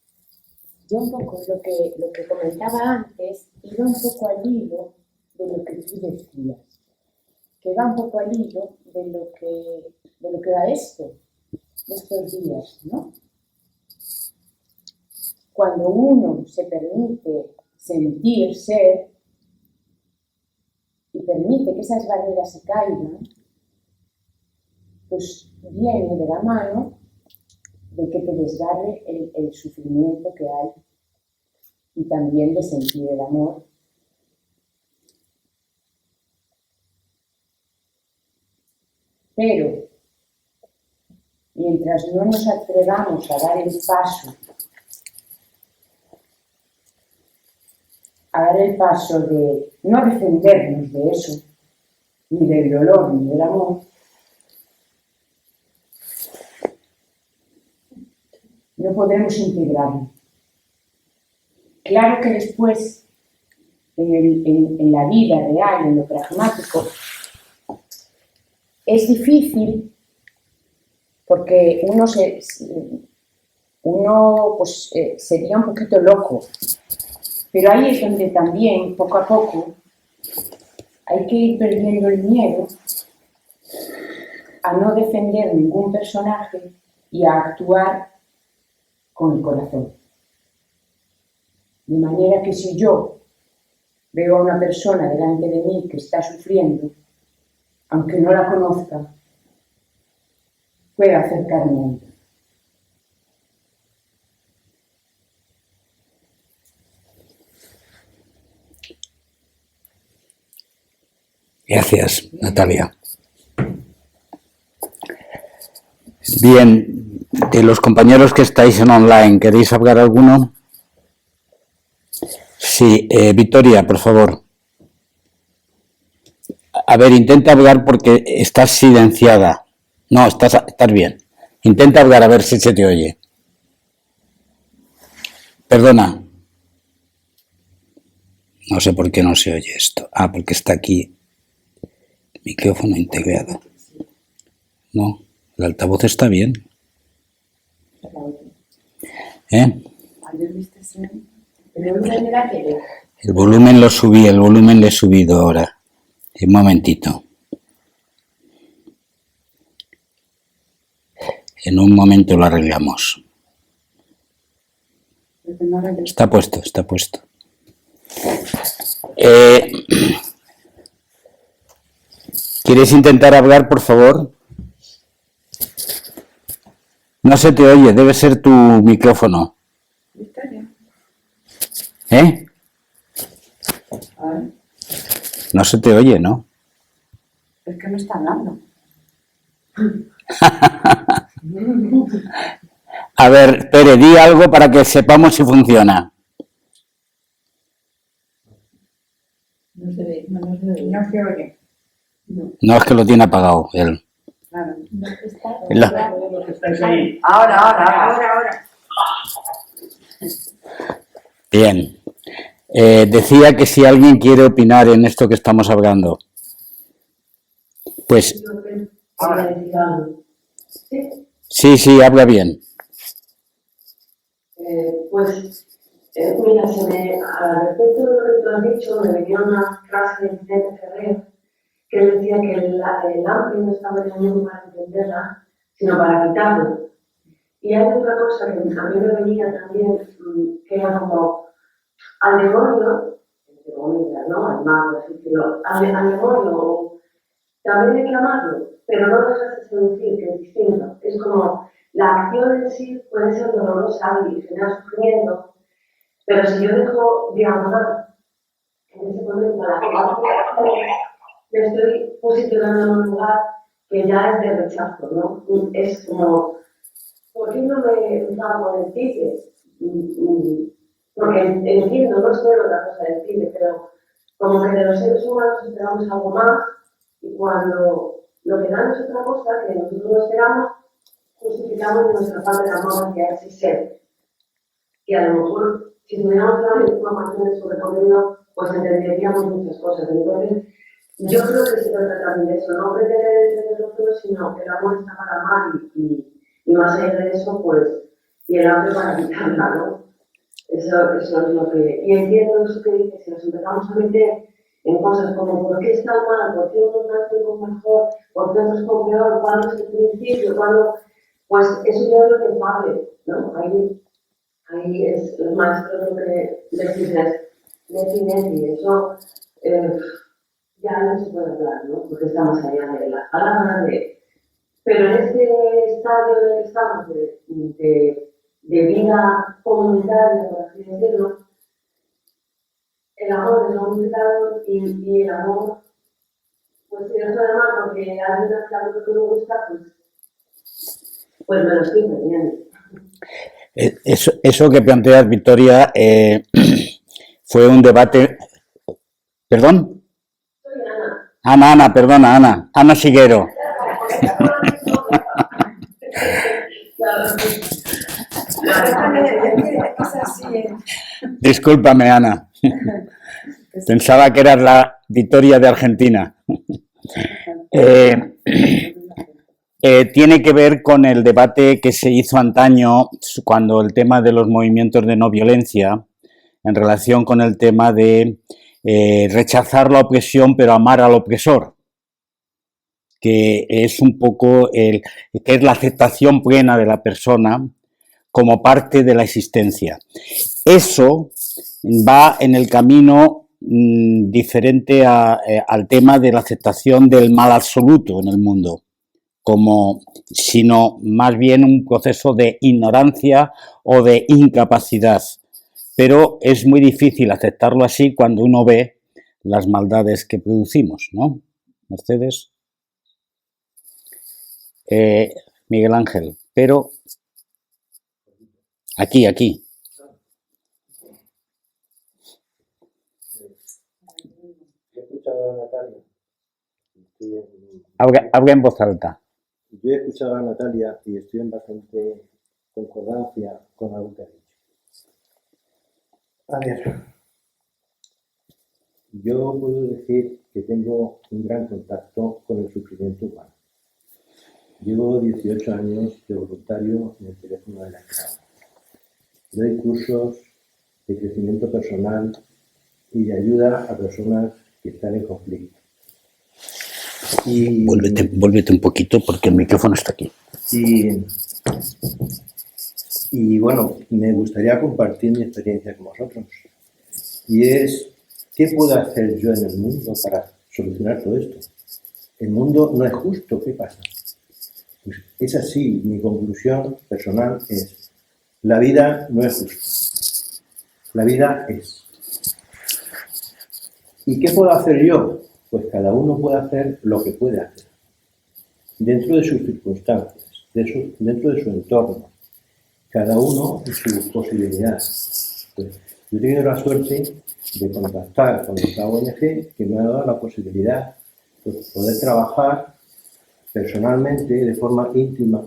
yo un poco lo que comentaba antes iba un poco al hilo de lo que tú decías, que va un poco al hilo de lo que va esto, de estos días, ¿no? Cuando uno se permite sentir, ser, y permite que esas barreras se caigan, pues viene de la mano de que te desgarre el sufrimiento que hay y también de sentir el amor. Pero mientras no nos atrevamos a dar el paso de no defendernos de eso, ni del dolor, ni del amor, no podremos integrarlo. Claro que después, en la vida real, en lo pragmático, es difícil porque uno sería un poquito loco. Pero ahí es donde también, poco a poco, hay que ir perdiendo el miedo a no defender ningún personaje y a actuar con el corazón. De manera que si yo veo a una persona delante de mí que está sufriendo, aunque no la conozca, pueda acercarme a ella. Gracias, Natalia. Bien, de los compañeros que estáis en online, ¿queréis hablar alguno? Sí, Victoria, por favor. A ver, intenta hablar porque estás silenciada. No, estás bien. Intenta hablar a ver si se te oye. Perdona. No sé por qué no se oye esto. Ah, porque está aquí. Micrófono integrado. No, el altavoz está bien. El volumen de la tele. El volumen lo subí, el volumen le he subido ahora. Un momentito. En un momento lo arreglamos. Está puesto, está puesto. ¿Quieres intentar hablar, por favor? No se te oye, debe ser tu micrófono. No se te oye, ¿no? Es que me está hablando. A ver, Pere, di algo para que sepamos si funciona. No se ve, no se ve. No se oye. No, es que lo tiene apagado él. Claro. No está. La- Ahora. Bien. Decía que si alguien quiere opinar en esto que estamos hablando, pues sí, habla bien. Mira, al respecto de lo que tú has dicho, me venía una frase de Vicente Ferrer que decía que el hambre no estaba venido para entenderla, sino para quitarlo. Y hay otra cosa que a mí me venía también, que era como al demonio, entre comillas, ¿no? Al mago, así que al demonio también hay que amarlo, pero no dejarse seducir, que es distinto. Es como la acción en sí puede ser dolorosa y generar sufrimiento, pero si yo dejo de amar en ese momento a la gente, me estoy posicionando en un lugar que ya es de rechazo, ¿no? Es como, ¿por qué no me enfado con el tigre? Porque entiendo, no sé otra cosa del tigre, pero como que de los seres humanos esperamos algo más y cuando lo que dan es otra cosa que nosotros no esperamos, justificamos nuestra falta de amor hacia ese ser. Que a lo mejor, si tuviéramos la información de su recorrido, pues entenderíamos muchas cosas. Entonces, yo creo que se trata también de eso, no pretender entenderlo todo, sino que el amor está para amar y más allá de eso, pues, y el hambre para quitarla, ¿no? Eso es lo que... Y entiendo eso que dices, si nos empezamos a meter en cosas como ¿por qué está mal? ¿Por qué unos nacen con mejor? ¿Por qué otros con peor? ¿Cuándo es el principio? ¿Cuándo? Pues eso ya es lo que vale, ¿no? Ahí es el maestro lo que decides, y eso ya no se puede hablar, ¿no? Porque estamos allá de las palabras, pero en este estadio en el que estamos de vida comunitaria, por así decirlo, el amor es lo unificado y el amor, pues si no se da mal porque alguien hace algo que no me gusta, pues me lo estoy perdiendo. Eso que planteas, Victoria, fue un debate... ¿Perdón? Soy Ana. Ana, perdona, Ana Siguero. Discúlpame, Ana. Pensaba que eras la Victoria de Argentina. Tiene que ver con el debate que se hizo antaño cuando el tema de los movimientos de no violencia, en relación con el tema de rechazar la opresión pero amar al opresor, que es un poco que es la aceptación plena de la persona como parte de la existencia. Eso va en el camino diferente al tema de la aceptación del mal absoluto en el mundo, sino más bien un proceso de ignorancia o de incapacidad. Pero es muy difícil aceptarlo así cuando uno ve las maldades que producimos, ¿no? Mercedes. Miguel Ángel, pero aquí. He escuchado a Natalia. Habla en voz alta. Yo he escuchado a Natalia y estoy en bastante concordancia con algo que ha dicho. A ver, yo puedo decir que tengo un gran contacto con el sufrimiento humano. Llevo 18 años de voluntario en el teléfono de la esclava. Doy cursos de crecimiento personal y de ayuda a personas que están en conflicto. Y, Vuélvete un poquito porque el micrófono está aquí. Y bueno, me gustaría compartir mi experiencia con vosotros. Y es, ¿qué puedo hacer yo en el mundo para solucionar todo esto? El mundo no es justo, ¿qué pasa? Pues es así, mi conclusión personal es, la vida no es justa. La vida es. ¿Y qué puedo hacer yo? pues cada uno puede hacer lo que puede hacer, dentro de sus circunstancias, dentro de su entorno, cada uno y sus posibilidades. Pues, yo he tenido la suerte de contactar con esta ONG que me ha dado la posibilidad de poder trabajar personalmente, de forma íntima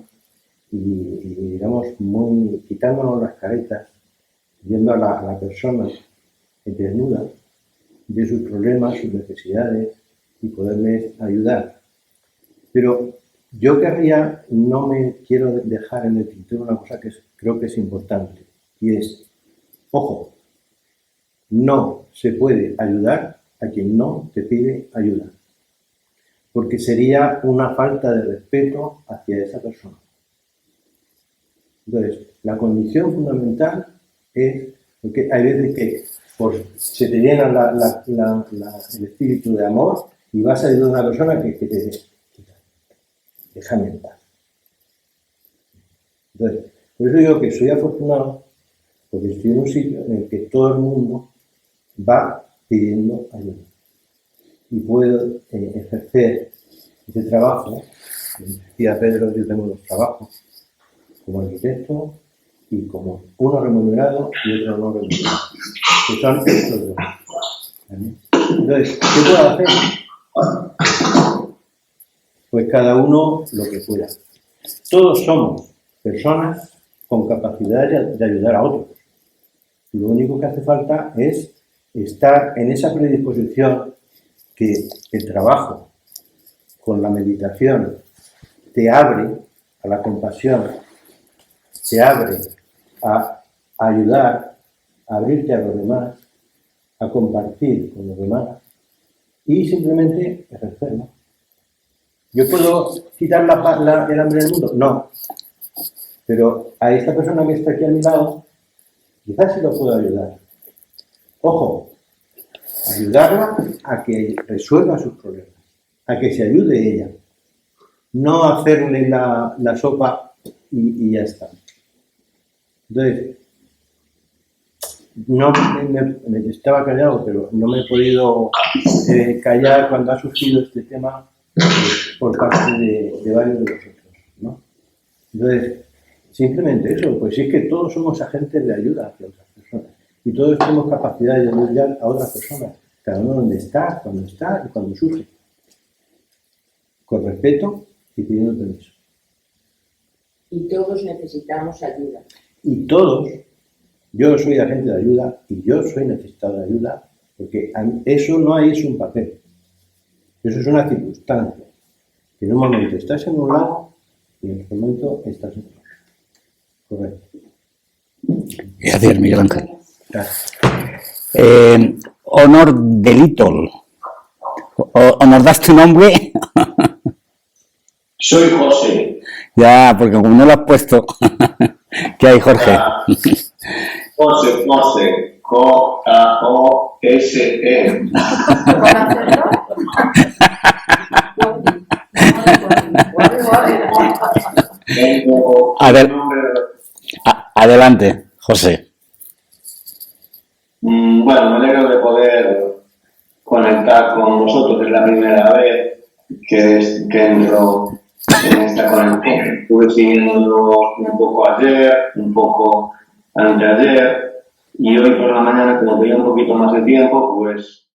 y digamos, muy quitándonos las caretas, viendo a la persona desnuda de sus problemas, sus necesidades y poderles ayudar. Pero yo no me quiero dejar en el tintero una cosa que creo que es importante, y es, ojo, no se puede ayudar a quien no te pide ayuda, porque sería una falta de respeto hacia esa persona. Entonces, la condición fundamental es, porque hay veces que se te llena el espíritu de amor y vas a ayudar a una persona que te déjame en paz. Entonces, por eso digo que soy afortunado porque estoy en un sitio en el que todo el mundo va pidiendo ayuda. Y puedo ejercer ese trabajo, decía Pedro, yo tengo dos trabajos, como arquitecto y como uno remunerado y otro no remunerado, que son estos dos. ¿Vale? Entonces, ¿qué puedo hacer? Pues cada uno lo que pueda. Todos somos personas con capacidad de ayudar a otros. Lo único que hace falta es estar en esa predisposición que el trabajo con la meditación te abre a la compasión, te abre a ayudar, a abrirte a los demás, a compartir con los demás y simplemente ejercerlo. ¿Yo puedo quitar el hambre del mundo? No. Pero a esta persona que está aquí a mi lado, quizás sí lo puedo ayudar. Ojo, ayudarla a que resuelva sus problemas, a que se ayude ella. No hacerle la sopa y ya está. Entonces, no me estaba callado, pero no me he podido callar cuando ha surgido este tema por parte de varios de vosotros, ¿no? Entonces, simplemente eso, pues es que todos somos agentes de ayuda hacia otras personas y todos tenemos capacidad de ayudar a otras personas, cada uno donde está y cuando surge, con respeto y pidiendo permiso. Y todos necesitamos ayuda. Y todos, yo soy agente de ayuda y yo soy necesitado de ayuda, porque eso no es un papel, eso es una circunstancia. Que en un momento estás en un lado y en otro momento estás en otro. Correcto. Gracias, Miguel Ángel. Gracias. Honor de Little. ¿O nos das tu nombre? Soy José. Ya, porque como no lo has puesto. ¿Qué hay, Jorge? José. J-O-S-E. Adelante, José. Bueno, me alegro de poder conectar con vosotros. Es la primera vez que entro en esta conexión. Estuve siguiendo un poco ayer, un poco anteayer, y hoy por la mañana, como tenía un poquito más de tiempo, pues